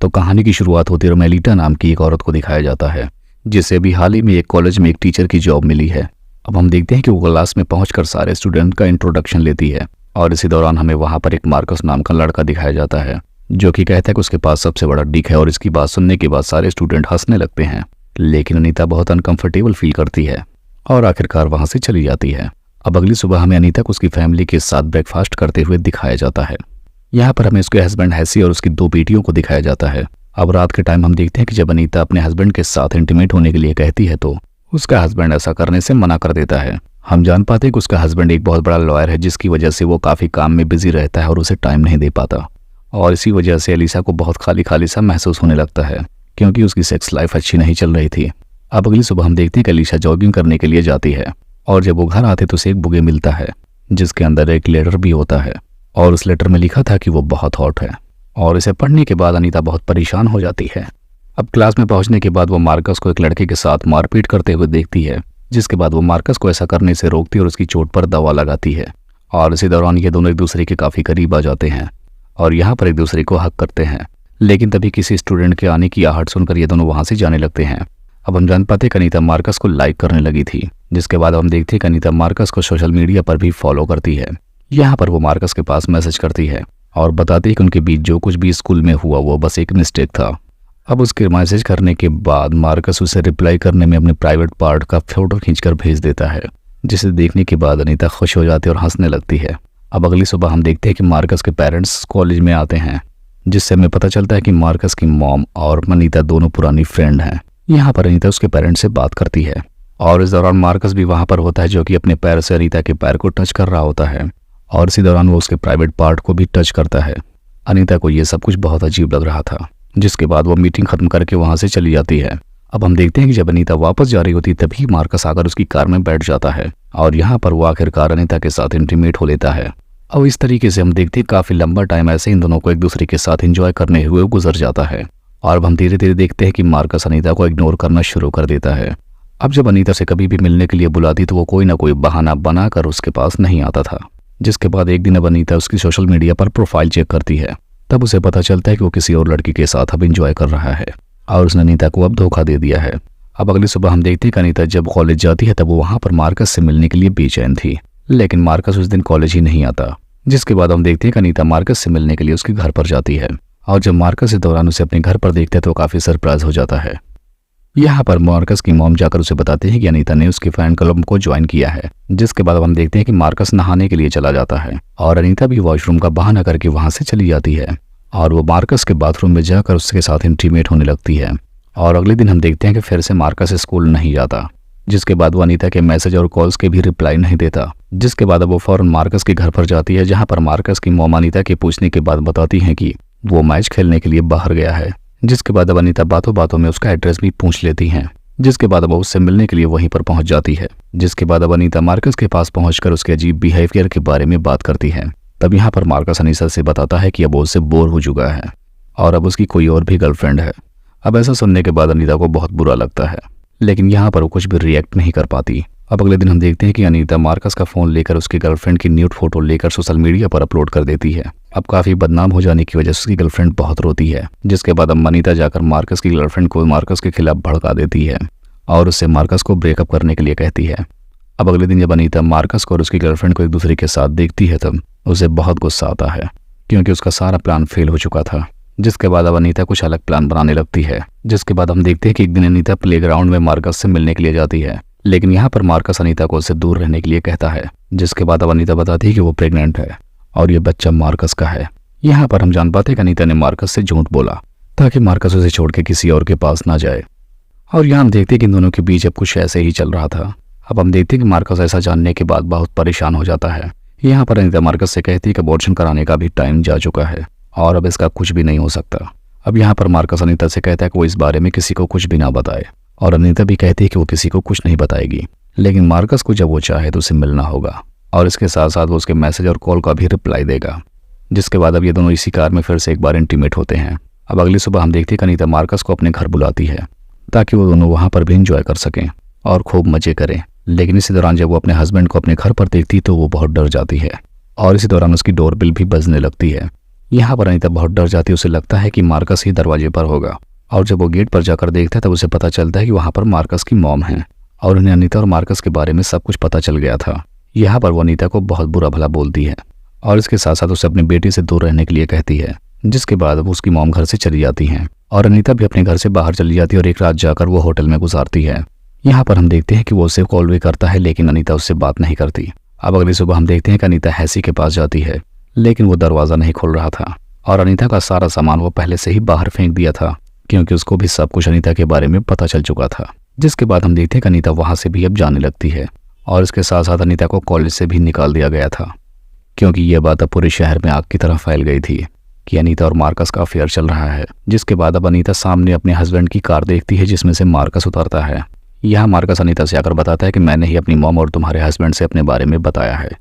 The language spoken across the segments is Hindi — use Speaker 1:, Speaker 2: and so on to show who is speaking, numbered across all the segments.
Speaker 1: तो कहानी की शुरुआत होती है और मेलिटा नाम की एक औरत को दिखाया जाता है जिसे अभी हाल ही में एक कॉलेज में एक टीचर की जॉब मिली है। अब हम देखते हैं कि वो क्लास में पहुंचकर सारे स्टूडेंट का इंट्रोडक्शन लेती है और इसी दौरान हमें वहां पर एक मार्कस नाम का लड़का दिखाया जाता है जो कि कहता है कि उसके पास सबसे बड़ा डिक है और इसकी बात सुनने के बाद सारे स्टूडेंट हंसने लगते हैं। लेकिन अनीता बहुत अनकंफर्टेबल फील करती है और आखिरकार वहां से चली जाती है। अब अगली सुबह हमें अनीता को उसकी फैमिली के साथ ब्रेकफास्ट करते हुए दिखाया जाता है। यहाँ पर हमें उसके हस्बैंड हैसी और उसकी 2 बेटियों को दिखाया जाता है। अब रात के टाइम हम देखते हैं कि जब अनीता अपने हस्बैंड के साथ इंटीमेट होने के लिए कहती है तो उसका हस्बैंड ऐसा करने से मना कर देता है। हम जान पाते हैं कि उसका हस्बैंड एक बहुत बड़ा लॉयर है जिसकी वजह से वो काफ़ी काम में बिजी रहता है और उसे टाइम नहीं दे पाता और इसी वजह से एलिसा को बहुत खाली खाली सा महसूस होने लगता है क्योंकि उसकी सेक्स लाइफ अच्छी नहीं चल रही थी। अब अगली सुबह हम देखते हैं कि एलिसा जॉगिंग करने के लिए जाती है और जब वो घर आते तो उसे एक बुके मिलता है जिसके अंदर एक लेटर भी होता है और उस लेटर में लिखा था कि वो बहुत हॉट है और इसे पढ़ने के बाद अनीता बहुत परेशान हो जाती है। अब क्लास में पहुंचने के बाद वो मार्कस को एक लड़के के साथ मारपीट करते हुए देखती है जिसके बाद वो मार्कस को ऐसा करने से रोकती है और उसकी चोट पर दवा लगाती है और इसी दौरान ये दोनों एक दूसरे के काफ़ी करीब आ जाते हैं और यहाँ पर एक दूसरे को हक करते हैं। लेकिन तभी किसी स्टूडेंट के आने की आहट सुनकर ये दोनों वहाँ से जाने लगते हैं। अब हम जान पाते कि अनीता मार्कस को लाइक करने लगी थी जिसके बाद हम देखते हैं कि अनीता मार्कस को सोशल मीडिया पर भी फॉलो करती है। यहाँ पर वो मार्कस के पास मैसेज करती है और बताती है कि उनके बीच जो कुछ भी स्कूल में हुआ वो बस एक मिस्टेक था। अब उसके मैसेज करने के बाद मार्कस उसे रिप्लाई करने में अपने प्राइवेट पार्ट का फोटो खींचकर भेज देता है जिसे देखने के बाद अनीता खुश हो जाती है और हंसने लगती है। अब अगली सुबह हम देखते हैं कि मार्कस के पेरेंट्स कॉलेज में आते हैं जिससे हमें पता चलता है कि मार्कस की मॉम और अनीता दोनों पुरानी फ्रेंड हैं। यहाँ पर अनीता उसके पेरेंट्स से बात करती है और इस दौरान मार्कस भी वहाँ पर होता है जो कि अपने पैर से अनीता के पैर को टच कर रहा होता है और इसी दौरान वो उसके प्राइवेट पार्ट को भी टच करता है। अनीता को ये सब कुछ बहुत अजीब लग रहा था जिसके बाद वो मीटिंग खत्म करके वहाँ से चली जाती है। अब हम देखते हैं कि जब अनीता वापस जा रही होती तभी मार्कस आकर उसकी कार में बैठ जाता है और यहाँ पर वो आखिरकार अनीता के साथ इंटीमेट हो लेता है। अब इस तरीके से हम देखते हैं काफी लंबा टाइम ऐसे इन दोनों को एक दूसरे के साथ एंजॉय करने हुए गुजर जाता है और अब हम धीरे धीरे देखते हैं कि मार्कस अनीता को इग्नोर करना शुरू कर देता है। अब जब अनीता से कभी भी मिलने के लिए बुलाती तो वो कोई ना कोई बहाना बनाकर उसके पास नहीं आता था जिसके बाद एक दिन अब अनीता उसकी सोशल मीडिया पर प्रोफाइल चेक करती है तब उसे पता चलता है कि वो किसी और लड़की के साथ अब एंजॉय कर रहा है और उसने अनीता को अब धोखा दे दिया है। अब अगली सुबह हम देखते हैं कि अनीता जब कॉलेज जाती है तब वो वहाँ पर मार्कस से मिलने के लिए बेचैन थी लेकिन मार्कस उस दिन कॉलेज ही नहीं आता जिसके बाद हम देखते हैं कि अनीता मार्कस से मिलने के लिए उसके घर पर जाती है और जब मार्कस इस दौरान उसे अपने घर पर देखते हैं तो काफ़ी सरप्राइज हो जाता है। यहाँ पर मार्कस की मॉम जाकर उसे बताते हैं कि अनीता ने उसके फैन क्लब को ज्वाइन किया है जिसके बाद हम देखते हैं कि मार्कस नहाने के लिए चला जाता है और अनीता भी वॉशरूम का बहाना करके वहां से चली जाती है और वो मार्कस के बाथरूम में जाकर उसके साथ इंटीमेट होने लगती है। और अगले दिन हम देखते हैं कि फिर से मार्कस स्कूल नहीं जाता जिसके बाद वो अनीता के मैसेज और कॉल्स के भी रिप्लाई नहीं देता जिसके बाद अब वो फौरन मार्कस के घर पर जाती है जहाँ पर मार्कस की मॉम अनीता के पूछने के बाद बताती है कि वो मैच खेलने के लिए बाहर गया है जिसके बाद अब अनीता बातों बातों में उसका एड्रेस भी पूछ लेती हैं जिसके बाद अब वो उससे मिलने के लिए वहीं पर पहुंच जाती है जिसके बाद अब अनीता मार्कस के पास पहुंचकर उसके अजीब बिहेवियर के बारे में बात करती है। तब यहाँ पर मार्कस अनीता से बताता है कि अब वो उससे बोर हो चुका है और अब उसकी कोई और भी गर्लफ्रेंड है। अब ऐसा सुनने के बाद अनीता को बहुत बुरा लगता है लेकिन यहाँ पर वो कुछ भी रिएक्ट नहीं कर पाती। अब अगले दिन हम देखते हैं कि अनीता मार्कस का फोन लेकर उसकी गर्लफ्रेंड की न्यूड फोटो लेकर सोशल मीडिया पर अपलोड कर देती है। अब काफी बदनाम हो जाने की वजह से उसकी गर्लफ्रेंड बहुत रोती है जिसके बाद अब अनीता जाकर मार्कस की गर्लफ्रेंड को मार्कस के खिलाफ भड़का देती है और उससे मार्कस को ब्रेकअप करने के लिए कहती है। अब अगले दिन जब अनीता मार्कस को और उसकी गर्लफ्रेंड को एक दूसरे के साथ देखती है तब उसे बहुत गुस्सा आता है क्योंकि उसका सारा प्लान फेल हो चुका था जिसके बाद अब अनीता कुछ अलग प्लान बनाने लगती है। जिसके बाद हम देखते हैं कि एक दिन अनीता प्लेग्राउंड में मार्कस से मिलने के लिए जाती है लेकिन यहाँ पर मार्कस अनीता को उससे दूर रहने के लिए कहता है जिसके बाद अब अनीता बताती है कि वो प्रेग्नेंट है और ये बच्चा मार्कस का है। यहाँ पर हम जान पाते हैं कि अनीता ने मार्कस से झूठ बोला ताकि मार्कस उसे छोड़ के किसी और के पास ना जाए और यहाँ हम देखते हैं कि इन दोनों के बीच अब कुछ ऐसे ही चल रहा था। अब हम देखते हैं कि मार्कस ऐसा जानने के बाद बहुत परेशान हो जाता है। यहाँ पर अनीता मार्कस से कहती है कि अबॉर्शन कराने का भी टाइम जा चुका है और अब इसका कुछ भी नहीं हो सकता। अब यहाँ पर मार्कस अनीता से कहता है कि वो इस बारे में किसी को कुछ भी ना बताए और अनीता भी कहती है कि वो किसी को कुछ नहीं बताएगी लेकिन मार्कस को जब वो चाहे तो उसे मिलना होगा और इसके साथ साथ वो उसके मैसेज और कॉल का भी रिप्लाई देगा। जिसके बाद अब ये दोनों इसी कार में फिर से एक बार इंटीमेट होते हैं। अब अगली सुबह हम देखते हैं कि अनीता मार्कस को अपने घर बुलाती है ताकि वो दोनों वहाँ पर भी इंजॉय कर सकें और खूब मजे करें। लेकिन इसी दौरान जब वो अपने हस्बैंड को अपने घर पर देखती तो वो बहुत डर जाती है और इसी दौरान उसकी डोरबेल भी बजने लगती है। यहाँ पर अनीता बहुत डर जाती है। उसे लगता है कि मार्कस ही दरवाजे पर होगा और जब वो गेट पर जाकर देखता है तब उसे पता चलता है कि वहाँ पर मार्कस की मॉम है और उन्हें अनीता और मार्कस के बारे में सब कुछ पता चल गया था। यहाँ पर वो अनीता को बहुत बुरा भला बोलती है और इसके साथ साथ उसे अपनी बेटी से दूर रहने के लिए कहती है, जिसके बाद वो उसकी मॉम घर से चली जाती हैं और अनीता भी अपने घर से बाहर चली जाती है और एक रात जाकर वो होटल में गुजारती है। यहाँ पर हम देखते हैं कि वो उसे कॉल भी करता है लेकिन अनीता उससे बात नहीं करती। अब अगली सुबह हम देखते हैं कि अनीता हैसी के पास जाती है लेकिन वो दरवाज़ा नहीं खोल रहा था और अनीता का सारा सामान वो पहले से ही बाहर फेंक दिया था क्योंकि उसको भी सब कुछ अनीता के बारे में पता चल चुका था। जिसके बाद हम देखते हैं कि अनीता वहाँ से भी अब जाने लगती है और इसके साथ साथ अनीता को कॉलेज से भी निकाल दिया गया था क्योंकि ये बात अब पूरे शहर में आग की तरह फैल गई थी कि अनीता और मार्कस का अफेयर चल रहा है। जिसके बाद अब अनीता सामने अपने हस्बैंड की कार देखती है जिसमें से मार्कस उतरता है। यहाँ मार्कस अनीता से आकर बताता है कि मैंने ही अपनी मॉम और तुम्हारे हस्बैंड से अपने बारे में बताया है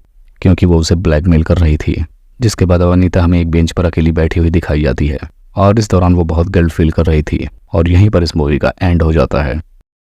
Speaker 1: क्योंकि वो उसे ब्लैकमेल कर रही थी। जिसके बाद अब अनीता हमें एक बेंच पर अकेली बैठी हुई दिखाई जाती है और इस दौरान वो बहुत गिल्ट फील कर रही थी और यहीं पर इस मूवी का एंड हो जाता है।